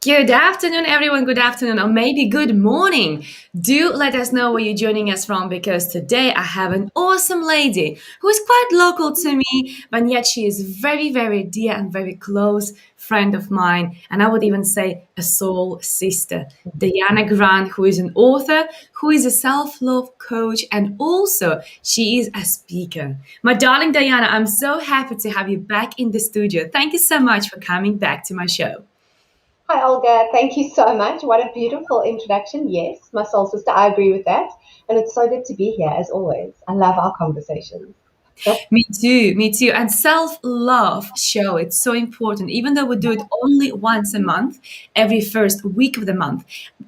Good afternoon, everyone. Good afternoon, or maybe good morning. Do let us know where you're joining us from because today I have an awesome lady who is quite local to me, but yet she is very, very dear and very close friend of mine. And I would even say a soul sister. Diana Grant, who is an author, who is a self love coach, and also she is a speaker. My darling Diana, I'm so happy to have you back in the studio. Thank you so much for coming back to my show. Hi, Olga. Thank you so much. What a beautiful introduction. Yes, my soul sister, I agree with that. And it's so good to be here, as always. I love our conversations. Me too, me too. And self love show, it's so important. Even though we do it only once a month, every first week of the month,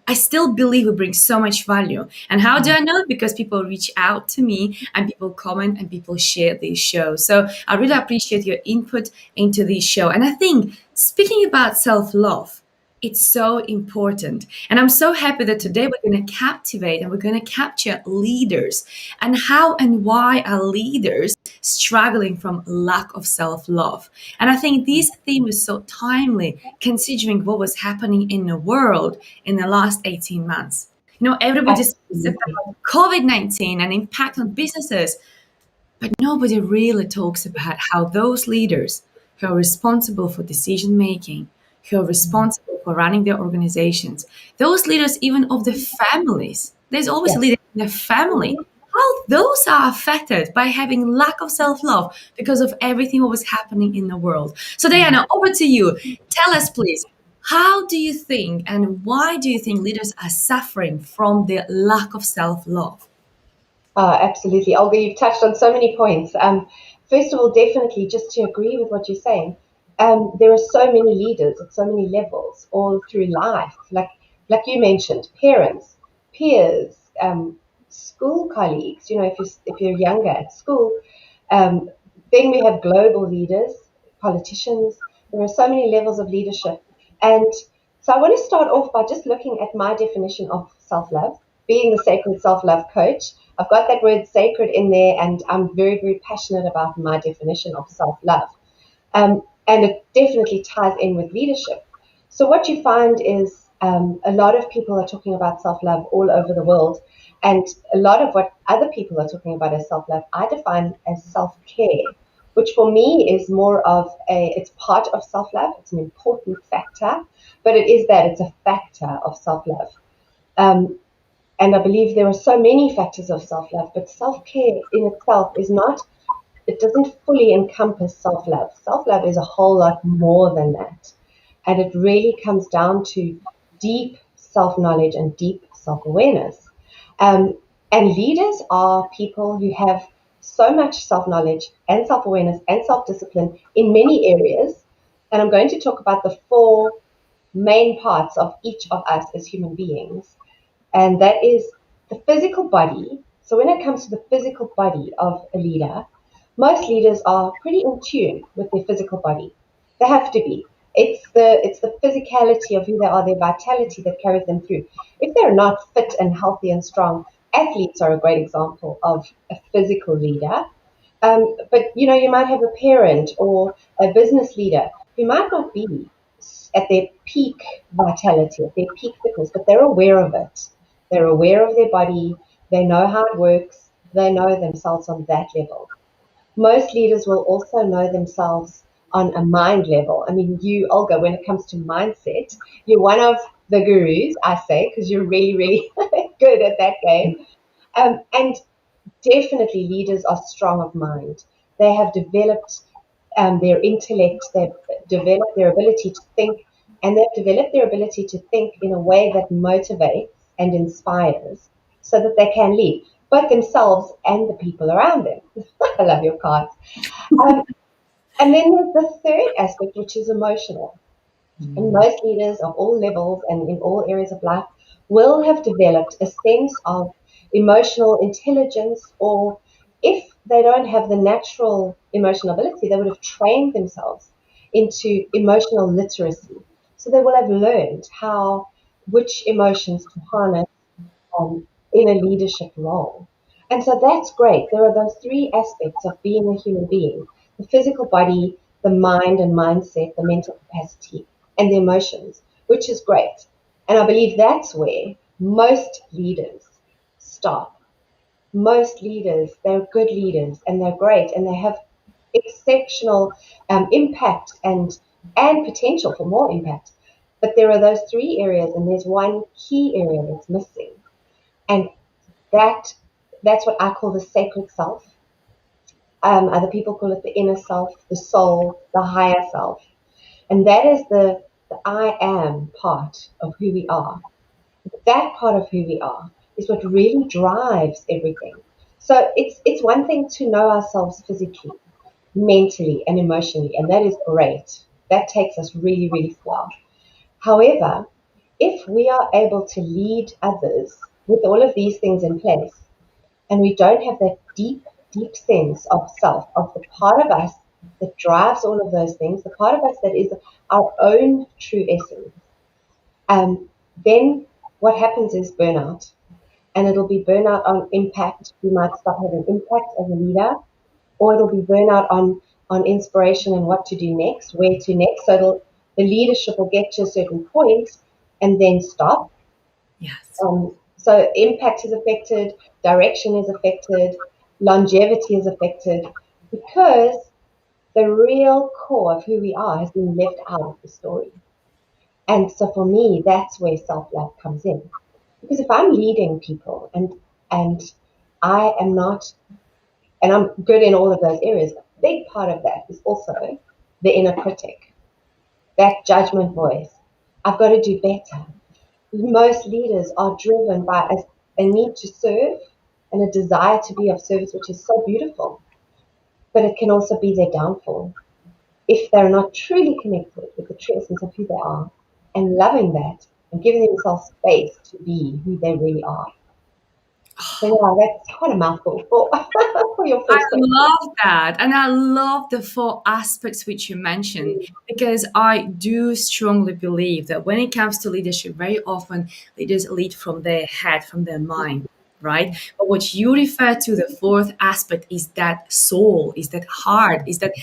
I still believe it brings so much value. And how do I know? Because people reach out to me and people comment and people share these shows. So I really appreciate your input into this show. And I think speaking about self love, it's so important. And I'm so happy that today we're going to captivate and we're going to capture leaders and how and why are leaders struggling from lack of self-love. And I think this theme is so timely considering what was happening in the world in the last 18 months. Everybody speaks Absolutely. about COVID-19 and impact on businesses, but nobody really talks about how those leaders who are responsible for decision making, who are responsible for running their organizations, those leaders even of the families, there's always a Yes. leader in the family, how those are affected by having lack of self-love because of everything what was happening in the world. So Diana, over to you. Tell us please, how do you think and why do you think leaders are suffering from the lack of self-love? Absolutely. Olga, you've touched on so many points. First of all, definitely, just to agree with what you're saying, there are so many leaders at so many levels all through life. Like you mentioned, parents, peers, school colleagues. If you're younger at school, um, then we have global leaders, politicians. There are so many levels of leadership, and so I want to start off by just looking at my definition of self-love, being the sacred self-love coach. I've got that word sacred in there, and I'm very, very passionate about my definition of self-love. And it definitely ties in with leadership. So, what you find is a lot of people are talking about self love all over the world. And a lot of what other people are talking about as self love, I define as self care, which for me is more of it's part of self love. It's an important factor, but it's a factor of self love. Um, and I believe there are so many factors of self love, but self care in itself is not, it doesn't fully encompass self love. Self love is a whole lot more than that. And it really comes down to deep self knowledge and deep self awareness. Um, and leaders are people who have so much self knowledge and self awareness and self discipline in many areas. And I'm going to talk about the four main parts of each of us as human beings, and that is the physical body. So, when it comes to the physical body of a leader, most leaders are pretty in tune with their physical body. They have to be. It's the physicality of who they are, their vitality that carries them through. If they're not fit and healthy and strong, athletes are a great example of a physical leader. But you might have a parent or a business leader who might not be at their peak vitality, at their peak fitness, but they're aware of it. They're aware of their body. They know how it works. They know themselves on that level. Most leaders will also know themselves on a mind level. I mean, you, Olga, when it comes to mindset, you're one of the gurus, I say, because you're really, really good at that game. And definitely leaders are strong of mind. They have developed their intellect, they've developed their ability to think, and they've developed their ability to think in a way that motivates and inspires so that they can lead both themselves and the people around them. I love your cards. Um, and then there's the third aspect, which is emotional. And most leaders of all levels and in all areas of life will have developed a sense of emotional intelligence, or if they don't have the natural emotional ability, they would have trained themselves into emotional literacy. So they will have learned which emotions to harness in a leadership role. And so that's great. There are those three aspects of being a human being: the physical body, the mind and mindset, the mental capacity, and the emotions. which is great. And I believe that's where most leaders stop. Most leaders, they're good leaders and they're great and they have exceptional impact and potential for more impact. But there are those three areas, and there's one key area that's missing, and that that's what I call the sacred self. Other people call it the inner self, the soul, the higher self, and that is the I am part of who we are. That part of who we are is what really drives everything. So it's one thing to know ourselves physically, mentally, and emotionally, and that is great. That takes us really, really far. However, if we are able to lead others with all of these things in place, and we don't have that deep, deep sense of self, of the part of us that drives all of those things, the part of us that is our own true essence, um, then what happens is burnout. And it'll be burnout on impact. We might stop having impact as a leader, or it'll be burnout on inspiration and what to do next, where to next. So the leadership will get to a certain point and then stop. Yes. So impact is affected, direction is affected, longevity is affected, because the real core of who we are has been left out of the story. And so for me, that's where self-love comes in. Because if I'm leading people and I am not, and I'm good in all of those areas, a big part of that is also the inner critic, that judgment voice. I've got to do better. Most leaders are driven by a need to serve and a desire to be of service, which is so beautiful, but it can also be their downfall if they're not truly connected with the true essence of who they are and loving that and giving themselves space to be who they really are. So yeah, that's quite a mouthful for, for your I first question. love that. And I love the four aspects which you mentioned because I do strongly believe that when it comes to leadership, very often leaders lead from their head, from their mind, right? But what you refer to, the fourth aspect, is that soul, is that heart, is that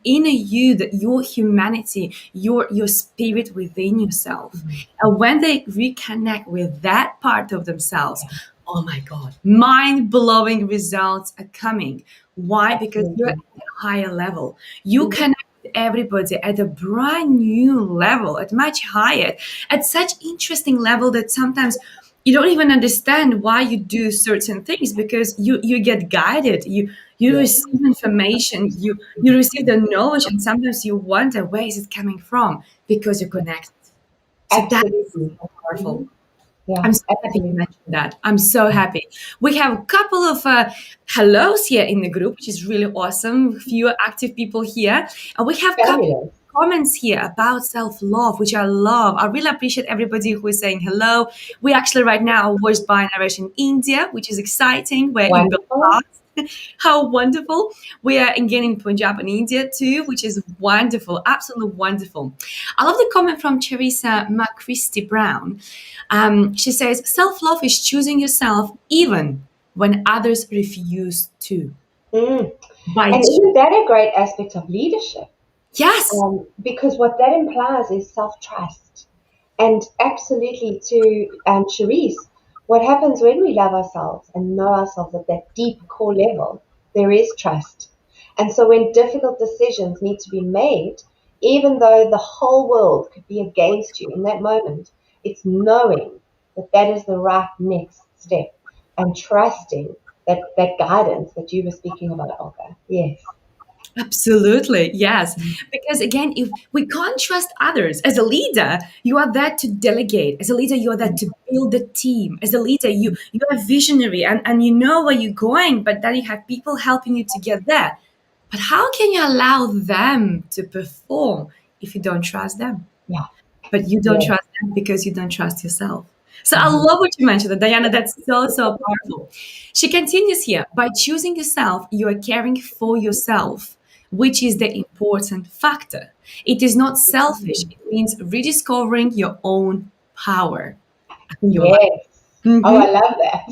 inner you, that your humanity, your spirit within yourself. And when they reconnect with that part of themselves, oh my God, mind blowing results are coming. Why? Because you're at Absolutely. a higher level. You Mhm. connect with everybody at a brand new level, at much higher, at such interesting level that sometimes you don't even understand why you do certain things because you get guided. You Yes, receive information, you receive the knowledge, and sometimes you wonder where is it coming from because you're connected. So that's absolutely. so powerful. Hmm. Yeah, I'm so happy you absolutely. mentioned that. I'm so happy. We have a couple of hellos here in the group, which is really awesome. Few active people here. And we have a couple Fabulous. of comments here about self-love, which I love. I really appreciate everybody who is saying hello. We actually right now are watched by a narration in India, which is exciting. We're in Wonderful. Belfast. How wonderful. We are again in Punjab and India too, which is wonderful. Absolutely wonderful. I love the comment from Teresa McChristy Brown. She says, self love is choosing yourself even when others refuse to. Mm. By And isn't that a great aspect of leadership? yes, Because what that implies is self-trust. And absolutely to Cherise, what happens when we love ourselves and know ourselves at that deep core level, there is trust. And so when difficult decisions need to be made, even though the whole world could be against you in that moment, it's knowing that that is the right next step and trusting that guidance that you were speaking about, Olga. Yes. absolutely. Yes. Because again, if we can't trust others, as a leader, you are there to delegate. As a leader, you are there to build the team. As a leader, you're a visionary and you know where you're going, but then you have people helping you to get there. But how can you allow them to perform if you don't trust them? Yeah. But you don't Yes. trust them because you don't trust yourself. So I Mhm. love what you mentioned, Diana. That's so, so powerful. She continues here by choosing yourself, you are caring for yourself, which is the important factor. It is not selfish, it means rediscovering your own power. I think you're like, Yes. Oh, mm-hmm. I love that.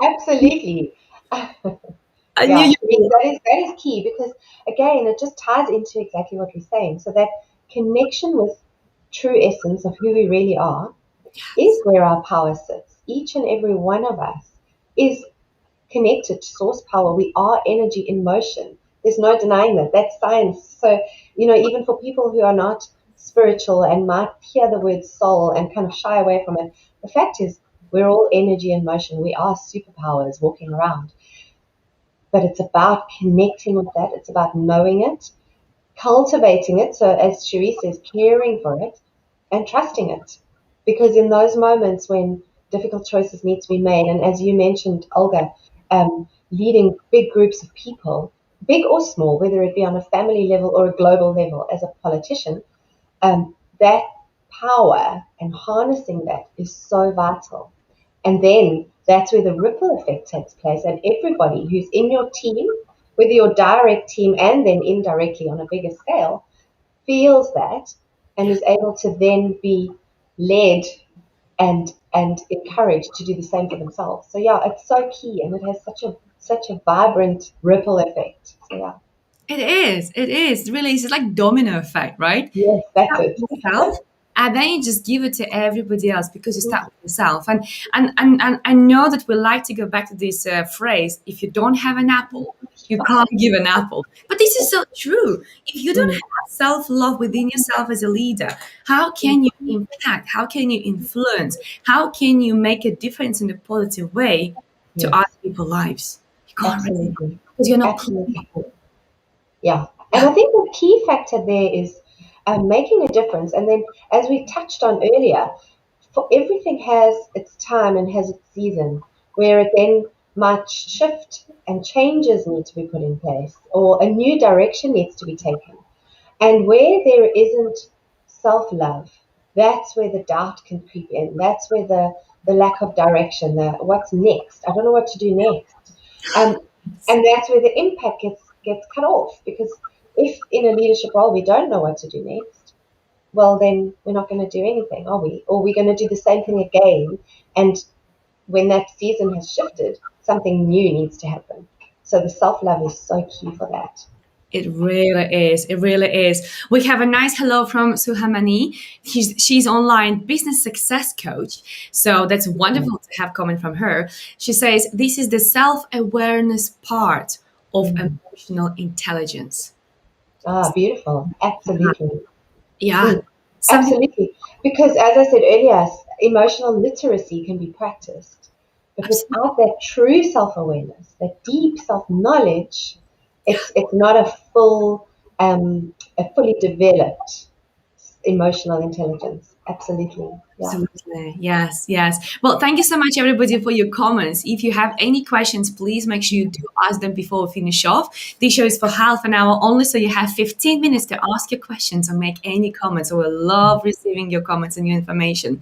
Absolutely. I knew Yeah, you would. that is key because again, it just ties into exactly what we're saying. So that connection with true essence of who we really are is where our power sits. Each and every one of us is connected to source power. We are energy in motion. There's no denying that. That's science. So, even for people who are not spiritual and might hear the word soul and kind of shy away from it, the fact is we're all energy in motion. We are superpowers walking around. But it's about connecting with that. It's about knowing it, cultivating it. So, as Cherie says, caring for it and trusting it. Because in those moments when difficult choices need to be made, and as you mentioned, Olga, leading big groups of people, big or small, whether it be on a family level or a global level as a politician, that power and harnessing that is so vital. And then that's where the ripple effect takes place. And everybody who's in your team, whether your direct team and then indirectly on a bigger scale, feels that and is able to then be led and encouraged to do the same for themselves. So yeah, it's so key, and it has such a vibrant ripple effect. So yeah, It is. It is. Really, it's like domino effect, right? yes, that's Start it. with yourself, and then you just give it to everybody else because you start with yourself. And I know that we like to go back to this phrase: if you don't have an apple, you can't give an apple. But this is so true. If you don't Mm, have self love within yourself as a leader, how can you impact? How can you influence? How can you make a difference in a positive way to other yes, people's lives? You can't really absolutely, because you're not absolutely. Yeah, and I think the key factor there is making a difference. And then, as we touched on earlier, for everything has its time and has its season, where it then might shift and changes need to be put in place, or a new direction needs to be taken. And where there isn't self love, that's where the doubt can creep in. That's where the lack of direction, the what's next? I don't know what to do next. Um, and that's where the impact gets cut off, because if in a leadership role we don't know what to do next, well, then we're not going to do anything, are we? Or we're going to do the same thing again. And when that season has shifted, something new needs to happen. So the self love is so key for that. It really is. It really is. We have a nice hello from Suhamani. She's online business success coach. So that's wonderful to have comment from her. She says this is the self-awareness part of Mm. emotional intelligence. Ah, beautiful. Absolutely. Yeah. Mm, Something absolutely. Because as I said earlier, emotional literacy can be practiced. But absolutely. without that true self-awareness, that deep self-knowledge, it's not a fully developed emotional intelligence. Absolutely. Yeah. Absolutely. Yes, yes. Well, thank you so much, everybody, for your comments. If you have any questions, please make sure you do ask them before we finish off. This show is for half an hour only, so you have 15 minutes to ask your questions or make any comments. So we love receiving your comments and your information.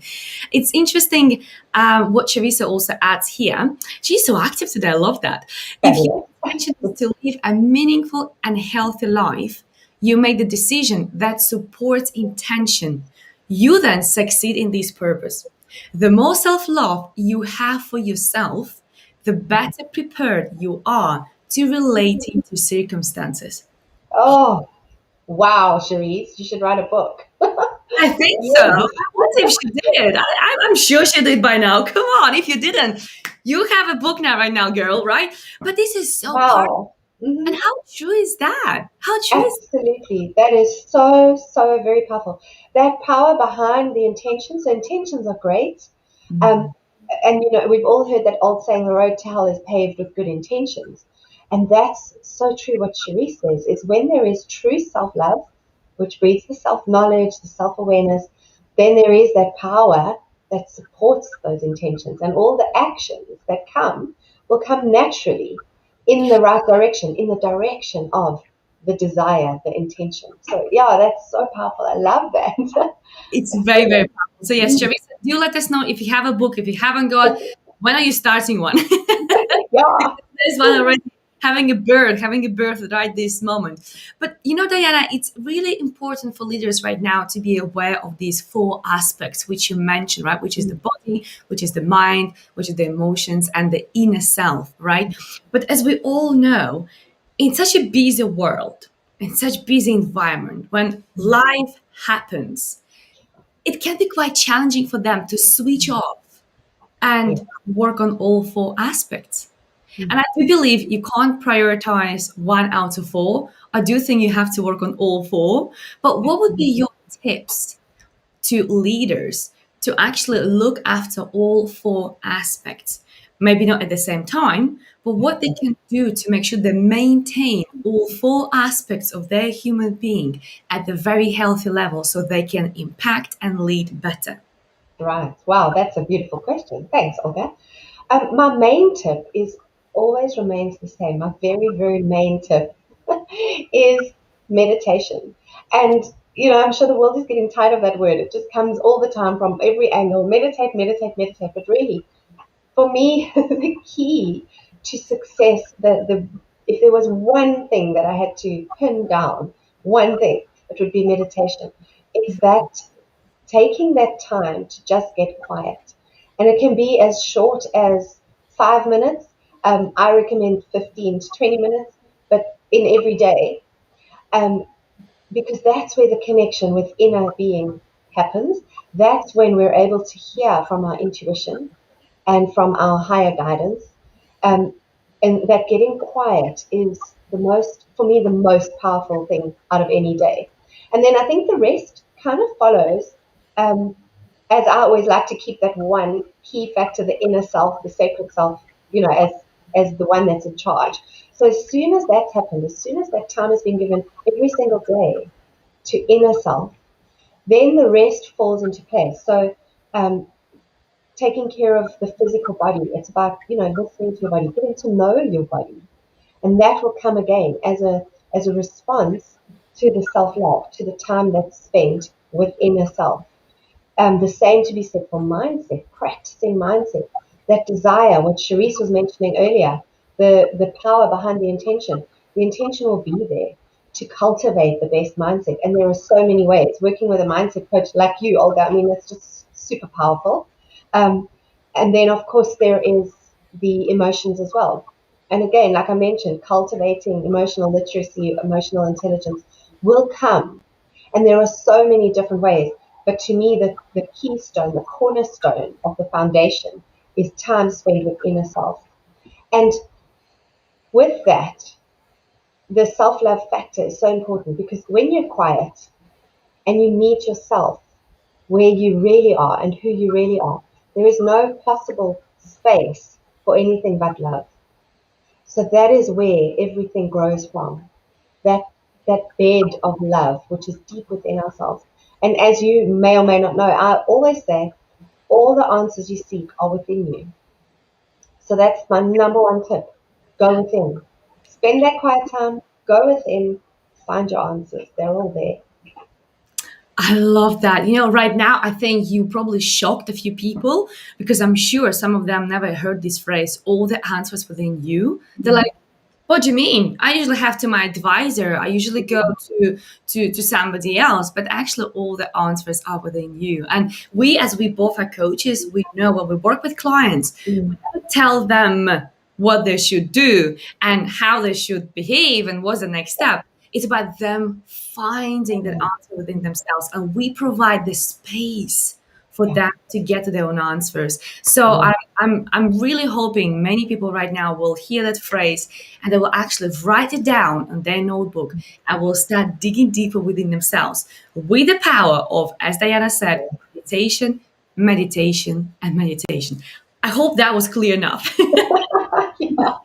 It's interesting what Charissa also adds here. She's so active today. I love that. If your Fabulous. intention is to live a meaningful and healthy life, you make the decision that supports intention. You then succeed in this purpose. The more self love you have for yourself, the better prepared you are to relate into circumstances. Oh, wow, Cherise, you should write a book. I think so. Yes. What if she did? I'm sure she did by now. Come on, if you didn't, you have a book now, right now, girl, right? But this is so powerful. Wow. And Mhm. how true is that? How true is Absolutely. That is so, so very powerful. That power behind the intentions. So intentions are great. Um, and we've all heard that old saying, the road to hell is paved with good intentions. And that's so true. What Cherie says is when there is true self love, which breeds the self knowledge, the self awareness, then there is that power that supports those intentions. And all the actions that come will come naturally in the right direction, in the direction of the desire, the intention. So, yeah, that's so powerful. I love that. it's That's very, very brilliant. powerful. So yes, Mm. Teresa, do let us know if you have a book, if you haven't got, when are you starting one? Yeah. There's one already having a birth right this moment. But Diana, it's really important for leaders right now to be aware of these four aspects which you mentioned, right? Which is the Mm. body, which is the mind, which is the emotions, and the inner self, right? But as we all know, in such a busy world, in such busy environment, when life happens, it can be quite challenging for them to switch off Yeah. and work on all four aspects. Mm. And I do believe you can't prioritize one out of four. I do think you have to work on all four. But what would be your tips to leaders to actually look after all four aspects? Maybe not at the same time, but what they can do to make sure they maintain all four aspects of their human being at the very healthy level so they can impact and lead better. Right. Wow, that's a beautiful question. Thanks, Olga. My main tip is always remains the same. My very, very main tip is meditation. And, I'm sure the world is getting tired of that word. It just comes all the time from every angle. Meditate, meditate, meditate. But really, for me, the key to success, if there was one thing that I had to pin down, one thing, it would be meditation. It's that taking that time to just get quiet. And it can be as short as 5 minutes. I recommend 15 to 20 minutes, but in every day, um, because that's where the connection with inner being happens. That's when we're able to hear from our intuition and from our higher guidance. Um, and that getting quiet is for me, the most powerful thing out of any day. And then I think the rest kind of follows. Um, as I always like to keep that one key factor, the inner self, the sacred self, as the one that's in charge. So as soon as that's happened, as soon as that time has been given every single day to inner self, then the rest falls into place. So um, taking care of the physical body, it's about listening to your body, getting to know your body, and that will come again as a response to the self love, to the time that's spent with inner self. The same to be said for mindset, practicing mindset, that desire, what Charisse was mentioning earlier, the power behind the intention. The intention will be there to cultivate the best mindset. And there are so many ways. Working with a mindset coach like you, Olga, I mean, it's just super powerful. Um, and then, of course, there is the emotions as well. And again, like I mentioned, cultivating emotional literacy, emotional intelligence will come. And there are so many different ways. But to me, the keystone, the cornerstone of the foundation is time spent with inner self. And with that, the self love factor is so important because when you're quiet and you meet yourself where you really are and who you really are, there is no possible space for anything but love. So that is where everything grows from. That that bed of love, which is deep within ourselves. And as you may or may not know, I always say all the answers you seek are within you. So that's my number one tip. Go within. Spend that quiet time, go within, find your answers. They're all there. I love that. Right now, I think you probably shocked a few people because I'm sure some of them never heard this phrase, all the answers within you. They're like, what do you mean? I usually have to my advisor. I usually go to somebody else, but actually all the answers are within you. And as we both are coaches, we know when we work with clients, Mm. we never tell them what they should do and how they should behave and what's the next step. It's about them finding that Yeah. answer within themselves, and we provide the space for Yeah. them to get to their own answers. So Yeah. I'm really hoping many people right now will hear that phrase and they will actually write it down on their notebook and will start digging deeper within themselves with the power of, as Diana said, meditation, meditation, and meditation. I hope that was clear enough. Yeah.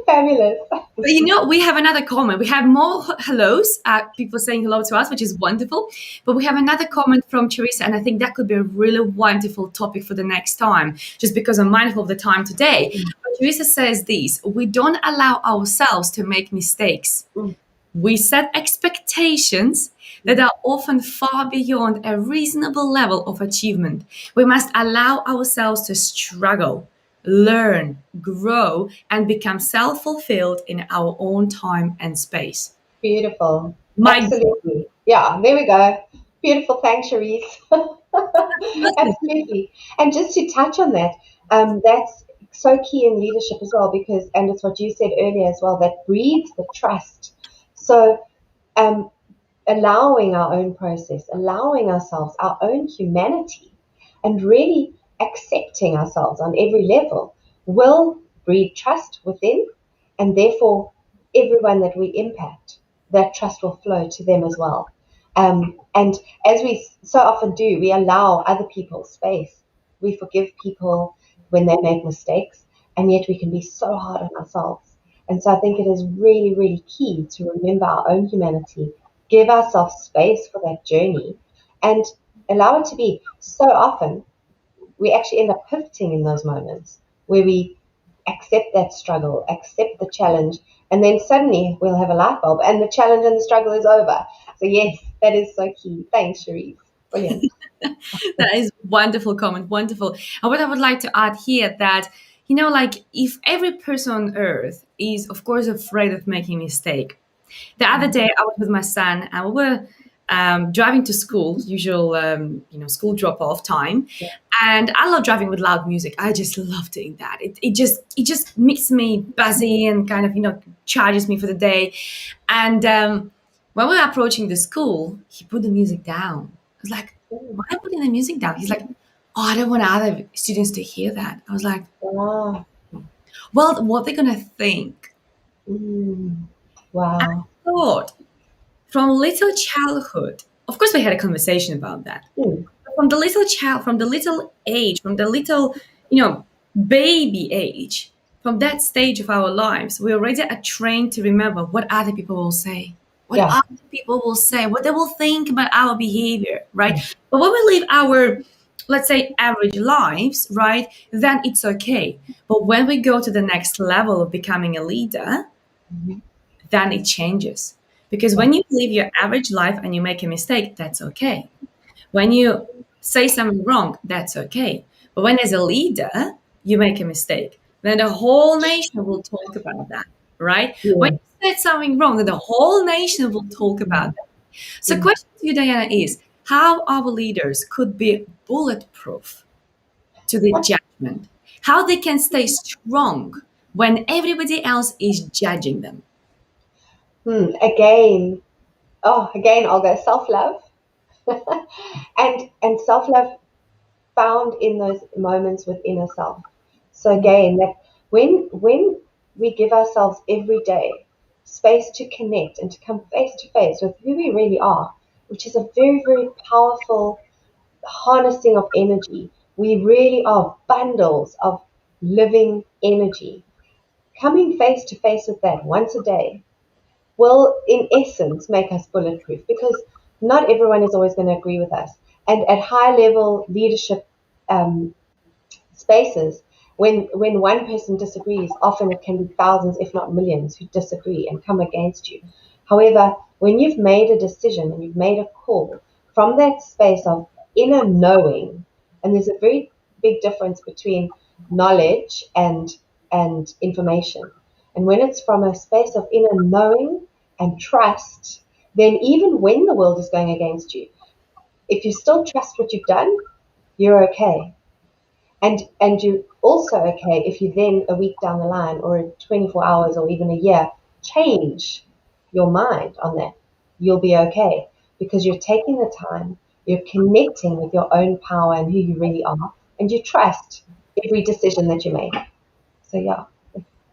Fabulous. But we have another comment. We have more hellos, people saying hello to us, which is wonderful. But we have another comment from Teresa, and I think that could be a really wonderful topic for the next time, just because I'm mindful of the time today. But Teresa says this: we don't allow ourselves to make mistakes. Mm. We set expectations that are often far beyond a reasonable level of achievement. We must allow ourselves to struggle, learn, grow, and become self fulfilled in our own time and space. Beautiful. My Absolutely. Yeah, there we go. Beautiful. Thanks, Cherise. goodness. Absolutely. And just to touch on that, that's so key in leadership as well, because, and it's what you said earlier as well, that breeds the trust. So, um, allowing our own process, allowing ourselves our own humanity, and really accepting ourselves on every level will breed trust within, and therefore, everyone that we impact, that trust will flow to them as well. And as we so often do, we allow other people space. We forgive people when they make mistakes, and yet we can be so hard on ourselves. And so I think it is really, really key to remember our own humanity, give ourselves space for that journey, and allow it to be. So often, we actually end up pivoting in those moments where we accept that struggle, accept the challenge, and then suddenly we'll have a light bulb and the challenge and the struggle is over. So, yes, that is so key. Thanks, Cherise. Brilliant. That is wonderful comment, wonderful. And what I would like to add here that, like if every person on earth is, of course, afraid of making a mistake. The other day I was with my son and we were driving to school, usual, school drop off time. Yeah. And I love driving with loud music. I just love doing that. It just makes me buzzy and kind of, charges me for the day. And when we were approaching the school, he put the music down. I was like, why are you putting the music down? He's like, oh, I don't want other students to hear that. I was like, Wow. well, what they're going to think? Mm. Wow. Thought from little childhood, of course, we had a conversation about that. Mm. From the little child, from the little age, from the little, baby age, from that stage of our lives, we already are trained to remember what other people will say, what Yeah. other people will say, what they will think about our behavior, right? Yeah. But when we live our, let's say, average lives, right, then it's okay. But when we go to the next level of becoming a leader, Mhm. then it changes. Because Yeah. when you live your average life and you make a mistake, that's okay. When you say something wrong, that's okay. But when as a leader, you make a mistake, then the whole nation will talk about that, right? When Yeah. you said something wrong, then the whole nation will talk about that. So Mm. question to you, Diana, is how our leaders could be bulletproof to the judgment, how they can stay strong when everybody else is judging them. Again, again, Olga, self-love. And self-love found in those moments within ourselves. So again, that when we give ourselves every day space to connect and to come face to face with who we really are, which is a very, very powerful harnessing of energy. We really are bundles of living energy. Coming face to face with that once a day will, in essence, make us bulletproof because not everyone is always going to agree with us. And at high level leadership um, spaces, when one person disagrees, often it can be thousands, if not millions, who disagree and come against you. However, when you've made a decision and you've made a call from that space of inner knowing, and there's a very big difference between knowledge and information. And when it's from a space of inner knowing and trust, then even when the world is going against you, if you still trust what you've done, you're okay. And you also okay if you then a week down the line or 24 hours or even a year change your mind on that. You'll be okay because you're taking the time, you're connecting with your own power and who you really are, and you trust every decision that you make. So yeah.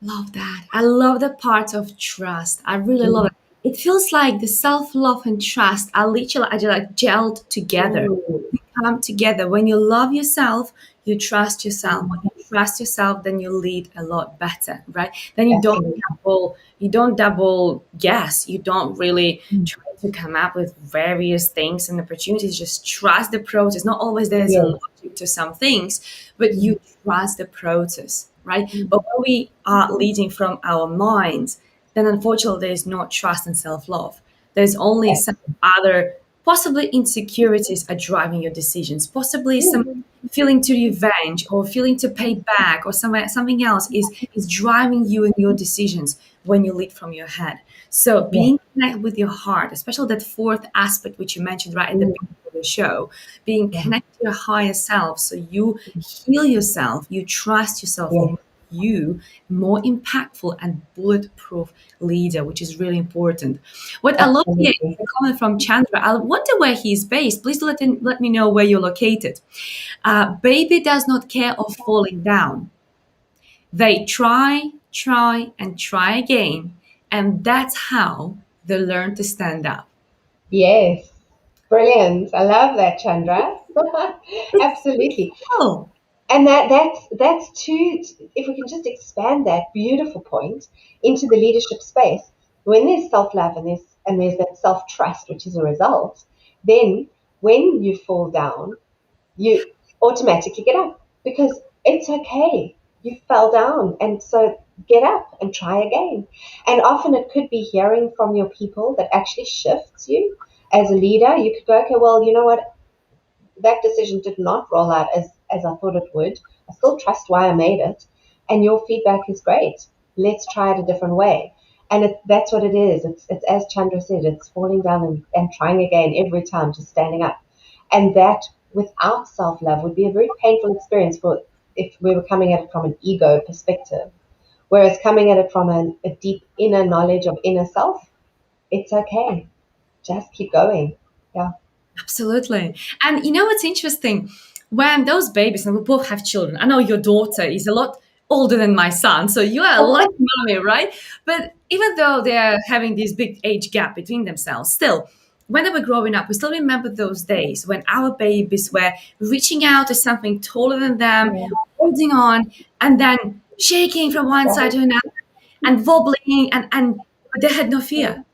Love that. I love the part of trust. I really love Mm. it. It feels like the self love and trust are literally are just like gelled together, Mm. come together. When you love yourself, you trust yourself. When you trust yourself, then you lead a lot better, right? Then Absolutely. you don't double guess. You don't really Mm. try to come up with various things and opportunities. Just trust the process. Not always there's a Yes. logic to some things, but Mm. you trust the process, right? Mm. But when we are leading from our minds, then unfortunately there's no trust and self-love. There's only some other possibly insecurities are driving your decisions, possibly some Mm. feeling to revenge or feeling to pay back or something else is driving you in your decisions when you lead from your head. So Yeah. being connected with your heart, especially that fourth aspect which you mentioned right at the Mm. beginning of the show, being Yeah. connected to your higher self, so you heal yourself, you trust yourself, Yes. you you a more impactful and bulletproof leader, which is really important. What I love here is Absolutely. a comment from Chandra. I wonder where he's based. Please let me know where you're located. Baby does not care of falling down. They try, try, and try again. And that's how they learn to stand up. Yes. Brilliant. I love that, Chandra. It's Absolutely. simple. And that's too, if we can just expand that beautiful point into the leadership space, when there's self-love and there's that self-trust, which is a result, then when you fall down, you automatically get up because it's okay. You fell down. And so get up and try again. And often it could be hearing from your people that actually shifts you as a leader. You could go, okay, well, you know what? That decision did not roll out as I thought it would. I still trust why I made it. And your feedback is great. Let's try it a different way. And that's what it is. It's as Chandra said, it's falling down and trying again every time, just standing up. And that without self love would be a very painful experience for if we were coming at it from an ego perspective. Whereas coming at it from a deep inner knowledge of inner self, it's okay. Just keep going. Yeah. Absolutely. And you know what's interesting? When those babies, and we both have children, I know your daughter is a lot older than my son, so you are a lucky mommy, right? But even though they're having this big age gap between themselves, still, when they were growing up, we still remember those days when our babies were reaching out to something taller than them, Yeah. holding on, and then shaking from one side to another and wobbling, and but they had no fear.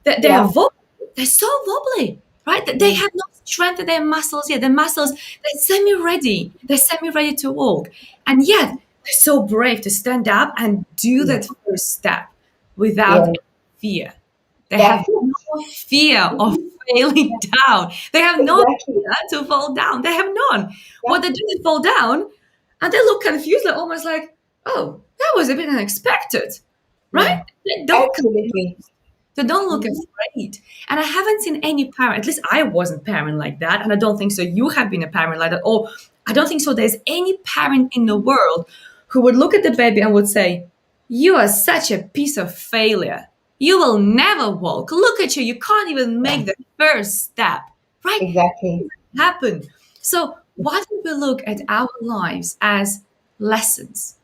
They're Yeah. wobbly. They're so wobbly, right? They Yeah. have not strengthened their muscles yet. Their muscles, they're semi-ready. They're semi-ready to walk. And yet, they're so brave to stand up and do Yeah. that first step without Yeah. fear. They have That's it. no fear of failing down. They have no Exactly. fear to fall down. They have none. Yeah. What they do is fall down and they look confused, like almost like, oh, that was a bit unexpected, right? Yeah. They don't Absolutely. so don't look Mhm. afraid. And I haven't seen any parent, at least I wasn't parent like that. And I don't think so. You have been a parent like that. Or I don't think so. There's any parent in the world who would look at the baby and would say, you are such a piece of failure. You will never walk. Look at you. You can't even make the first step. Right? Exactly. Happen. So why don't we look at our lives as lessons?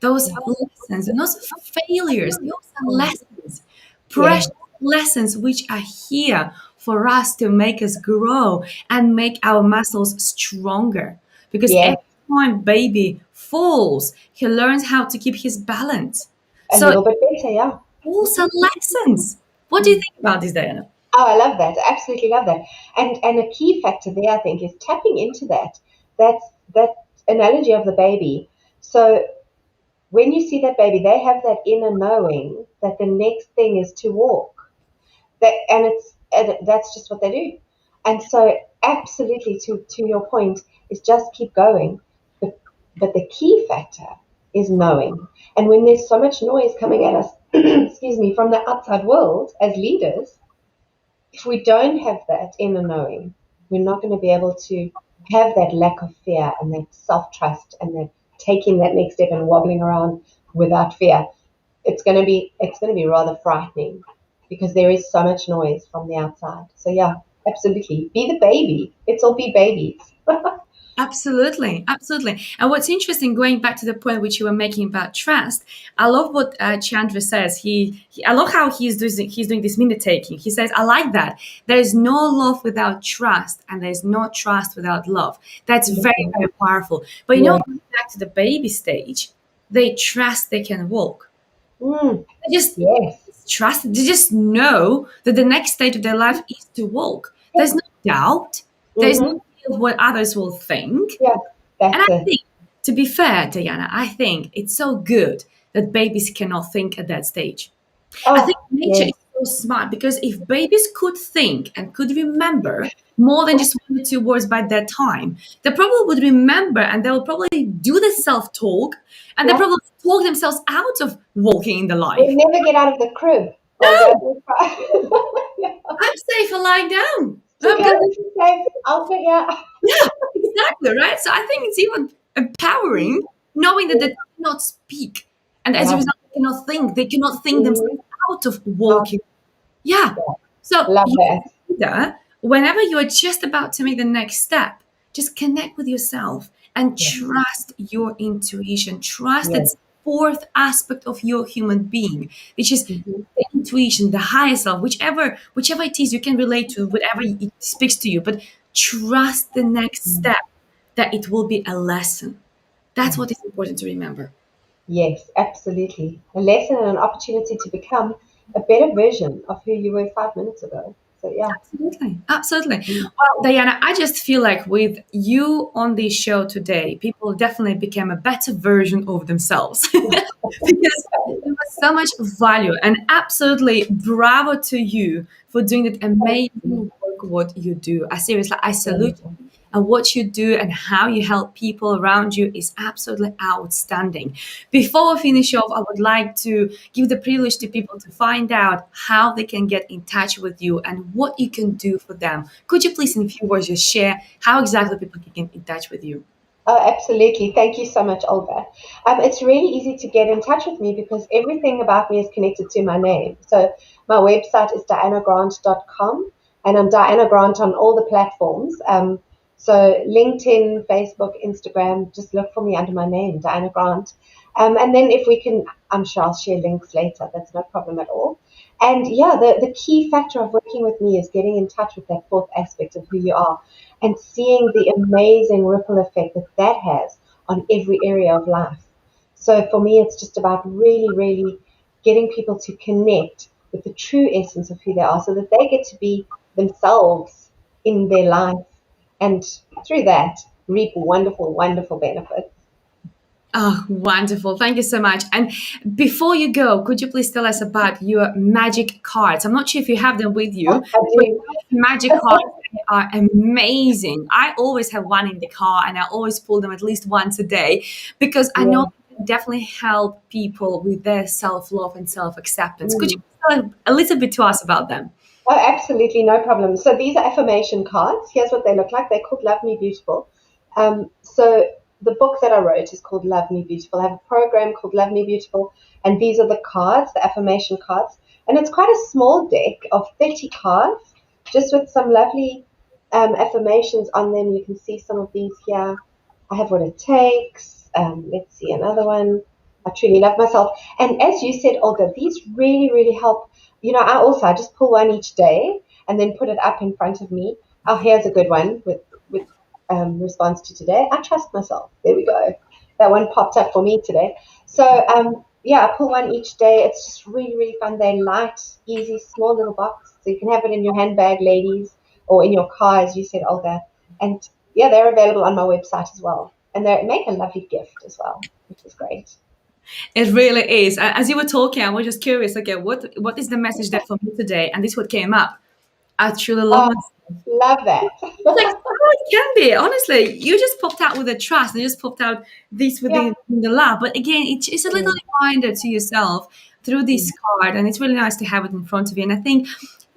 Those Yeah. lessons, and those failures, those are Mm. lessons, Yeah. precious lessons which are here for us to make us grow and make our muscles stronger. Because Yeah. every time baby falls, he learns how to keep his balance. A So little bit better. Yeah. those are lessons. What do you Mm. think about this, Diana? Oh, I love that. I absolutely love that. And a key factor there, I think, is tapping into that. That analogy of the baby. So when you see that baby, they have that inner knowing that the next thing is to walk. And that's just what they do. And so, absolutely, to your point, is just keep going. But the key factor is knowing. And when there's so much noise coming at us, excuse me, from the outside world as leaders, if we don't have that inner knowing, we're not going to be able to have that lack of fear and that self trust and that taking that next step and wobbling around without fear. It's going to be rather frightening because there is so much noise from the outside. So yeah, absolutely, be the baby. Let's all be babies. Absolutely, absolutely. And what's interesting, going back to the point which you were making about trust, I love what Chandra says. I love how he's doing this minute taking. He says, "I like that. There is no love without trust, and there is no trust without love." That's very, Beautiful. very powerful. But Yeah. going back to the baby stage, they trust they can walk. Mm, They just yes. trust. They just know that the next stage of their life is to walk. There's no doubt. There's no Mm-hmm. fear of what others will think. Yeah. And I That's it. think, to be fair, Diana, I think it's so good that babies cannot think at that stage. I think Oh nature yes. is so smart because if babies could think and could remember more than just 1 or 2 words by that time, they probably would remember and they will probably do the self talk and they Yeah. probably talk themselves out of walking in the We'll life. never get out of the crib. Olga. No, Yeah. I'm safe and lying down. I'm Yeah, good. this is safe. I'll figure out. Yeah, exactly, right? So I think it's even empowering knowing that they're cannot speak. And as a Love result, they cannot think mm-hmm. themselves out of Out. walking. Yeah. Yeah. So Love you that. consider whenever you are just about to make the next step, just connect with yourself and Yeah. trust your intuition. Trust Yeah. that fourth aspect of your human being, which is Mm-hmm. the intuition, the higher self, whichever it is you can relate to, whatever it speaks to you. But trust the next Mm-hmm. step, that it will be a lesson. That's what is Yes. important to remember. Yes, absolutely. A lesson and an opportunity to become a better version of who you were 5 minutes ago. So yeah. Absolutely. Absolutely. Mm. Well, Diana, I just feel like with you on this show today, people definitely became a better version of themselves because there was so much value, and absolutely bravo to you for doing that Thank amazing you. work, what you do. I seriously, I salute Wonderful. you. And what you do and how you help people around you is absolutely outstanding. Before we finish off, I would like to give the privilege to people to find out how they can get in touch with you and what you can do for them. Could you please, in a few words, just share how exactly people can get in touch with you? Oh, absolutely. Thank you so much, Olga. It's really easy to get in touch with me because everything about me is connected to my name. So my website is dianagrant.com, and I'm Diana Grant on all the platforms. So LinkedIn, Facebook, Instagram, just look for me under my name, Diana Grant. And then if we can, I'm sure I'll share links later. That's no problem at all. And yeah, the key factor of working with me is getting in touch with that fourth aspect of who you are and seeing the amazing ripple effect that that has on every area of life. So for me, it's just about really, really getting people to connect with the true essence of who they are so that they get to be themselves in their life and through that reap wonderful, wonderful benefits. Oh, wonderful. Thank you so much. And before you go, could you please tell us about your magic cards? I'm not sure if you have them with you, I but do. magic cards are amazing. I always have one in the car and I always pull them at least once a day because I know Yeah. they can definitely help people with their self love and self acceptance. Could you Mm. tell a little bit to us about them? Oh, absolutely, no problem. So these are affirmation cards. Here's what they look like. They're called Love Me Beautiful. So the book that I wrote is called Love Me Beautiful. I have a program called Love Me Beautiful, and these are the cards, the affirmation cards. And it's quite a small deck of 30 cards, just with some lovely affirmations on them. You can see some of these here. I have what it takes. Let's see another one. I truly love myself. And as you said, Olga, these really, really help. I just pull one each day and then put it up in front of me. Oh, here's a good one with response to today. I trust myself. There we go. That one popped up for me today. So yeah, I pull one each day. It's just really, really fun. They're light, easy, small little box. So you can have it in your handbag, ladies, or in your car, as you said, Olga. And yeah, they're available on my website as well. And they make a lovely gift as well, which is great. It really is. As you were talking, I was just curious, okay, what is the message there for me today? And this what came up. I truly love Oh, myself. love that. It's like how it can be. Honestly, you just popped out with a trust, and you just popped out this Yeah. within the lab. But again, it's a little Mm, reminder to yourself through this mm, card, and it's really nice to have it in front of you. And I think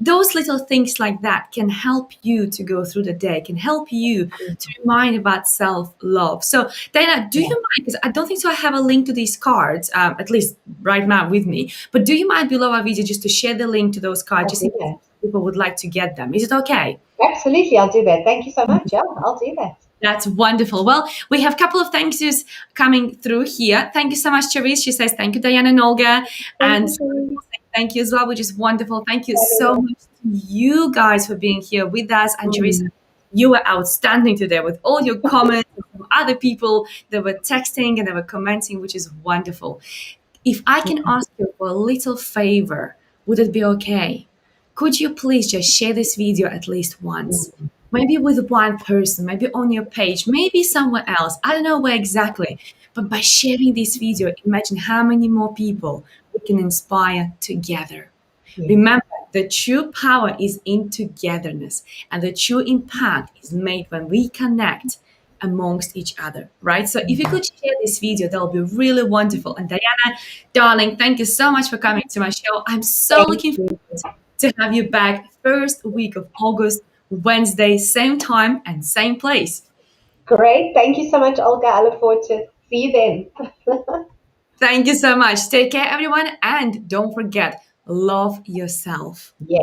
those little things like that can help you to go through the day, can help you mm. to remind about self love. So, Diana, do you Yeah, mind? Because I don't think so. I have a link to these cards, at least right now with me. But do you mind below our video just to share the link to those cards, I'll just in do case that. people would like to get them? Is it okay? Absolutely, I'll do that. Thank you so much. Yeah, I'll do that. That's wonderful. Well, we have a couple of thank yous coming through here. Thank you so much, Cherise. She says, thank you, Diana and Olga. Thank And you, Cherise. thank you as well, which is wonderful. Thank you so Fabulous. much to you guys for being here with us. And Cherise, Mm, you were outstanding today with all your comments from other people that were texting and they were commenting, which is wonderful. If I can mm, ask you for a little favor, would it be okay? Could you please just share this video at least once? mm. Maybe with one person, maybe on your page, maybe somewhere else. I don't know where exactly. But by sharing this video, imagine how many more people we can inspire together. Yes, Remember, the true power is in togetherness, and the true impact is made when we connect amongst each other, right? So if you mm. could share this video, that would be really wonderful. And Diana, darling, thank you so much for coming to my show. I'm so Thank looking you. forward to have you back first week of August, Wednesday, same time and same place. Great. Thank you so much, Olga. I look forward to see you then. Thank you so much. Take care, everyone. And don't forget, love yourself. Yeah.